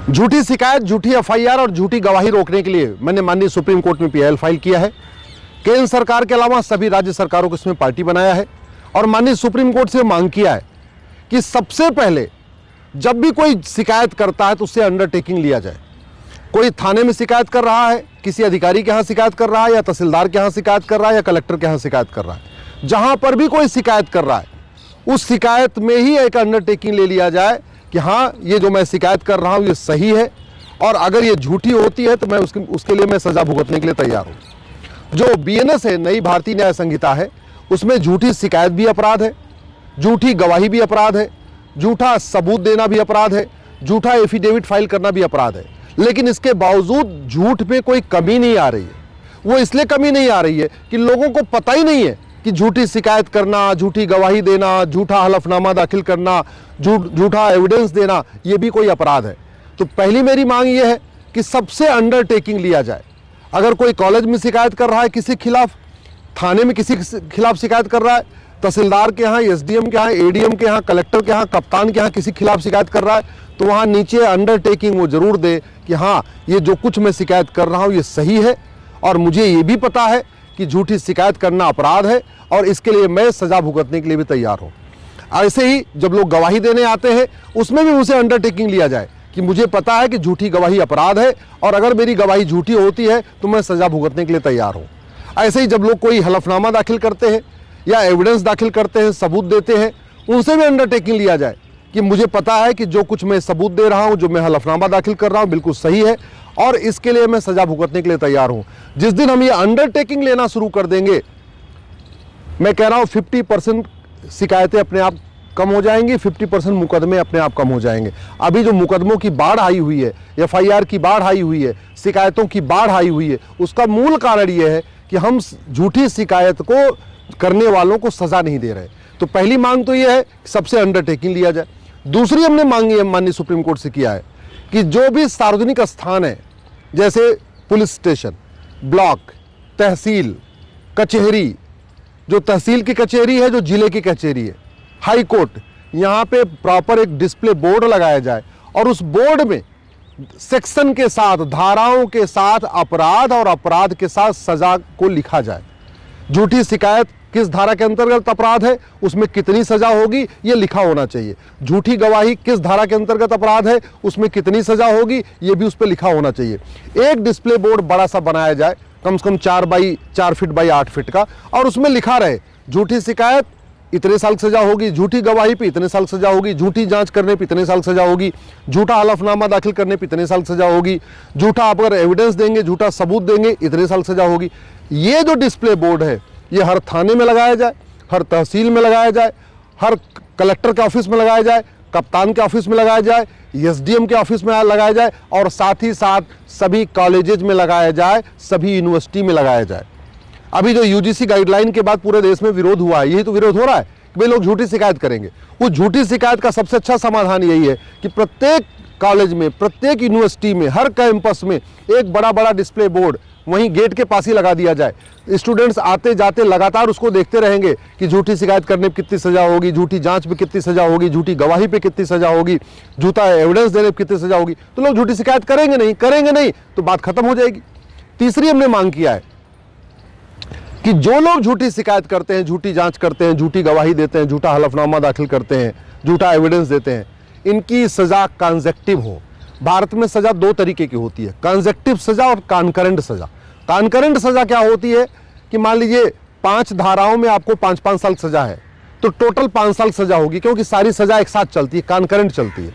झूठी शिकायत, झूठी एफआईआर और झूठी गवाही रोकने के लिए मैंने माननीय सुप्रीम कोर्ट में पीआईएल फाइल किया है। केंद्र सरकार के अलावा सभी राज्य सरकारों को इसमें पार्टी बनाया है और माननीय सुप्रीम कोर्ट से मांग किया है कि सबसे पहले जब भी कोई शिकायत करता है तो उससे अंडरटेकिंग लिया जाए। कोई थाने में शिकायत कर रहा है, किसी अधिकारी के यहाँ शिकायत कर रहा है, या तहसीलदार के यहाँ शिकायत कर रहा है, या कलेक्टर के यहाँ शिकायत कर रहा है, जहाँ पर भी कोई शिकायत कर रहा है उस शिकायत में ही एक अंडरटेकिंग ले लिया जाए कि हाँ, ये जो मैं शिकायत कर रहा हूँ ये सही है, और अगर ये झूठी होती है तो मैं उसके लिए मैं सज़ा भुगतने के लिए तैयार हूँ। जो बीएनएस है, नई भारतीय न्याय संहिता है, उसमें झूठी शिकायत भी अपराध है, झूठी गवाही भी अपराध है, झूठा सबूत देना भी अपराध है, झूठा एफिडेविट फाइल करना भी अपराध है। लेकिन इसके बावजूद झूठ में कोई कमी नहीं आ रही है। वो इसलिए कमी नहीं आ रही है कि लोगों को पता ही नहीं है कि झूठी शिकायत करना, झूठी गवाही देना, झूठा हलफनामा दाखिल करना, झूठा एविडेंस देना, ये भी कोई अपराध है। तो पहली मेरी मांग ये है कि सबसे अंडरटेकिंग लिया जाए। अगर कोई कॉलेज में शिकायत कर रहा है किसी खिलाफ, थाने में किसी खिलाफ शिकायत कर रहा है, तहसीलदार के यहाँ, एसडीएम के यहाँ, एडीएम के यहाँ, कलेक्टर के यहाँ, कप्तान के यहाँ किसी खिलाफ शिकायत कर रहा है, तो वहाँ नीचे अंडरटेकिंग वो जरूर दे कि हाँ, ये जो कुछ मैं शिकायत कर रहा हूँ ये सही है और मुझे ये भी पता है कि झूठी शिकायत करना अपराध है और इसके लिए मैं सज़ा भुगतने के लिए भी तैयार हूँ। ऐसे ही जब लोग गवाही देने आते हैं उसमें भी उनसे अंडरटेकिंग लिया जाए कि मुझे पता है कि झूठी गवाही अपराध है और अगर मेरी गवाही झूठी होती है तो मैं सज़ा भुगतने के लिए तैयार हूँ। ऐसे ही जब लोग कोई हलफनामा दाखिल करते हैं या एविडेंस दाखिल करते हैं, सबूत देते हैं, उनसे भी अंडरटेकिंग लिया जाए कि मुझे पता है कि जो कुछ मैं सबूत दे रहा हूं, जो मैं हलफनामा दाखिल कर रहा हूं बिल्कुल सही है और इसके लिए मैं सज़ा भुगतने के लिए तैयार हूं। जिस दिन हम ये अंडरटेकिंग लेना शुरू कर देंगे, मैं कह रहा हूं 50% शिकायतें अपने आप कम हो जाएंगी, 50% मुकदमे अपने आप कम हो जाएंगे। अभी जो मुकदमों की बाढ़ आई हुई है, एफआईआर की बाढ़ आई हुई है, शिकायतों की बाढ़ आई हुई है, उसका मूल कारण ये है कि हम झूठी शिकायत को करने वालों को सज़ा नहीं दे रहे। तो पहली मांग तो ये है कि सबसे अंडरटेकिंग लिया जाए। दूसरी हमने मांगी है, माननीय सुप्रीम कोर्ट से किया है कि जो भी सार्वजनिक स्थान है, जैसे पुलिस स्टेशन, ब्लॉक, तहसील, कचहरी, जो तहसील की कचहरी है, जो जिले की कचहरी है, हाई कोर्ट, यहाँ पे प्रॉपर एक डिस्प्ले बोर्ड लगाया जाए और उस बोर्ड में सेक्शन के साथ, धाराओं के साथ अपराध और अपराध के साथ सजा को लिखा जाए। झूठी शिकायत किस धारा के अंतर्गत अपराध है, उसमें कितनी सजा होगी, ये लिखा होना चाहिए। झूठी गवाही किस धारा के अंतर्गत अपराध है, उसमें कितनी सजा होगी, ये भी उस पर लिखा होना चाहिए। एक डिस्प्ले बोर्ड बड़ा सा बनाया जाए, कम से कम 4 फीट बाई 8 फीट का, और उसमें लिखा रहे झूठी शिकायत इतने साल सजा होगी, झूठी गवाही पे इतने साल सजा होगी, झूठी जांच करने पे इतने साल सजा होगी, झूठा हलफनामा दाखिल करने पे इतने साल सजा होगी, झूठा अगर एविडेंस देंगे, झूठा सबूत देंगे, इतने साल सजा होगी। ये जो डिस्प्ले बोर्ड है ये हर थाने में लगाया जाए, हर तहसील में लगाया जाए, हर कलेक्टर के ऑफिस में लगाया जाए, कप्तान के ऑफिस में लगाया जाए, एसडीएम के ऑफिस में लगाया जाए और साथ ही साथ सभी कॉलेजेज में लगाया जाए, सभी यूनिवर्सिटी में लगाया जाए। अभी जो यूजीसी गाइडलाइन के बाद पूरे देश में विरोध हुआ है, यही तो विरोध हो रहा है कि भाई लोग झूठी शिकायत करेंगे। उस झूठी शिकायत का सबसे अच्छा समाधान यही है कि प्रत्येक कॉलेज में, प्रत्येक यूनिवर्सिटी में, हर कैंपस में एक बड़ा बड़ा डिस्प्ले बोर्ड वहीं गेट के पास ही लगा दिया जाए। स्टूडेंट्स आते जाते लगातार उसको देखते रहेंगे कि झूठी शिकायत करने पर कितनी सजा होगी, झूठी जांच पे कितनी सजा होगी, झूठी गवाही पे कितनी सजा होगी, झूठा एविडेंस देने पर कितनी सजा होगी। तो लोग झूठी शिकायत करेंगे नहीं तो बात खत्म हो जाएगी। तीसरी हमने मांग किया है कि जो लोग झूठी शिकायत करते हैं, झूठी जांच करते हैं, झूठी गवाही देते हैं, झूठा हलफनामा दाखिल करते हैं, झूठा एविडेंस देते हैं, इनकी सजा कॉन्जेक्टिव हो। भारत में सजा 2 तरीके की होती है, कॉन्जेक्टिव सजा और कॉन्करेंट सजा। कॉन्करेंट सजा क्या होती है कि मान लीजिए 5 धाराओं में आपको 5-5 साल सजा है तो टोटल 5 साल सजा होगी, क्योंकि सारी सजा एक साथ चलती है, कॉन्करेंट चलती है।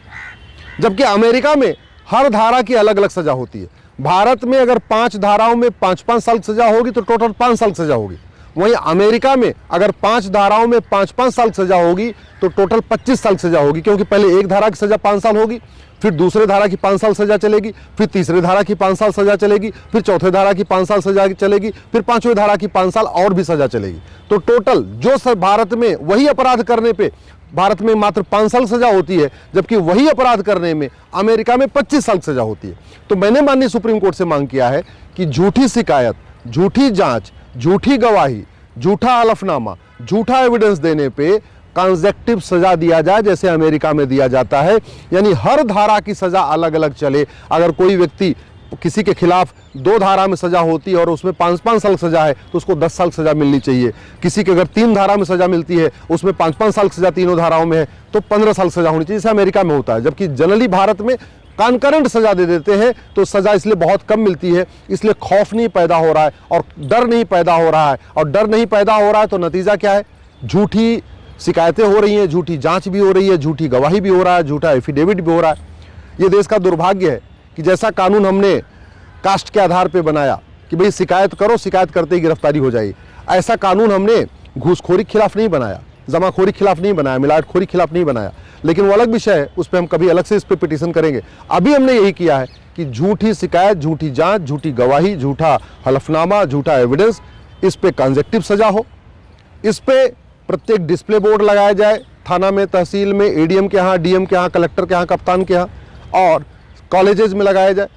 जबकि अमेरिका में हर धारा की अलग अलग सजा होती है। भारत में अगर 5 धाराओं में 5-5 साल सजा होगी तो टोटल 5 साल सजा होगी। वहीं अमेरिका में अगर 5 धाराओं में 5-5 साल सजा होगी तो टोटल 25 साल सजा होगी, क्योंकि पहले एक धारा की सजा 5 साल होगी, फिर दूसरे धारा की 5 साल सजा चलेगी, फिर तीसरे धारा की 5 साल सजा चलेगी, फिर चौथे धारा की 5 साल सजा चलेगी, फिर 5वें धारा की 5 साल और भी सजा चलेगी। तो टोटल जो भारत में वही अपराध करने पे भारत में मात्र 5 साल सजा होती है, जबकि वही अपराध करने में अमेरिका में 25 साल सजा होती है। तो मैंने माननीय सुप्रीम कोर्ट से मांग किया है कि झूठी शिकायत, झूठी जांच, झूठी गवाही, झूठा हलफनामा, झूठा एविडेंस देने पे कंसेक्टिव सजा दिया जाए जैसे अमेरिका में दिया जाता है, यानी हर धारा की सजा अलग अलग चले। अगर कोई व्यक्ति किसी के खिलाफ 2 धारा में सजा होती है और उसमें 5-5 साल सजा है तो उसको 10 साल सजा मिलनी चाहिए। किसी के अगर 3 धारा में सजा मिलती है, उसमें 5-5 साल सजा तीनों धाराओं में है तो 15 साल सजा होनी चाहिए, जैसे अमेरिका में होता है। जबकि जनरली भारत में कॉन्करेंट सजा दे देते हैं, तो सजा इसलिए बहुत कम मिलती है, इसलिए खौफ नहीं पैदा हो रहा है और डर नहीं पैदा हो रहा है। और डर नहीं पैदा हो रहा है तो नतीजा क्या है? झूठी शिकायतें हो रही हैं, झूठी जांच भी हो रही है, झूठी गवाही भी हो रहा है, झूठा एफिडेविट भी हो रहा है। ये देश का दुर्भाग्य है कि जैसा कानून हमने कास्ट के आधार पर बनाया कि भाई शिकायत करो, शिकायत करते ही गिरफ्तारी हो जाएगी, ऐसा कानून हमने घूसखोरी के खिलाफ नहीं बनाया, जमाखोरी के खिलाफ नहीं बनाया, मिलावटखोरी के खिलाफ नहीं बनाया। लेकिन वो अलग विषय है, उस पर हम कभी अलग से इस पर पिटीशन करेंगे। अभी हमने यही किया है कि झूठी शिकायत, झूठी जांच, झूठी गवाही, झूठा हलफनामा, झूठा एविडेंस, इस पे कंसेक्टिव सजा हो। इस पे प्रत्येक डिस्प्ले बोर्ड लगाया जाए, थाना में, तहसील में, एडीएम के यहाँ, डीएम के यहाँ, कलेक्टर के यहाँ, कप्तान के यहाँ, और कॉलेजेस में लगाया जाए।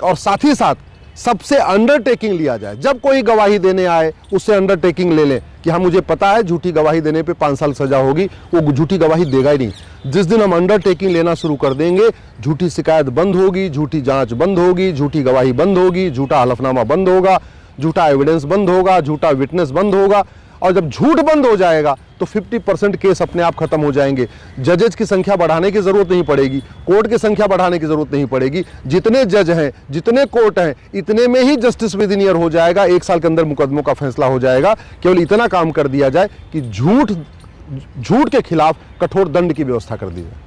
और साथ ही साथ सबसे अंडरटेकिंग लिया जाए, जब कोई गवाही देने आए उससे अंडरटेकिंग ले लें कि हाँ मुझे पता है झूठी गवाही देने पे 5 साल सजा होगी, वो झूठी गवाही देगा ही नहीं। जिस दिन हम अंडरटेकिंग लेना शुरू कर देंगे, झूठी शिकायत बंद होगी, झूठी जांच बंद होगी, झूठी गवाही बंद होगी, झूठा हलफनामा बंद होगा, झूठा एविडेंस बंद होगा, झूठा विटनेस बंद होगा। और जब झूठ बंद हो जाएगा तो 50% केस अपने आप खत्म हो जाएंगे। जजेज की संख्या बढ़ाने की जरूरत नहीं पड़ेगी, कोर्ट की संख्या बढ़ाने की जरूरत नहीं पड़ेगी। जितने जज हैं, जितने कोर्ट हैं, इतने में ही जस्टिस विद इन ईयर हो जाएगा। 1 साल के अंदर मुकदमों का फैसला हो जाएगा। केवल इतना काम कर दिया जाए कि झूठ के खिलाफ कठोर दंड की व्यवस्था कर दी जाए।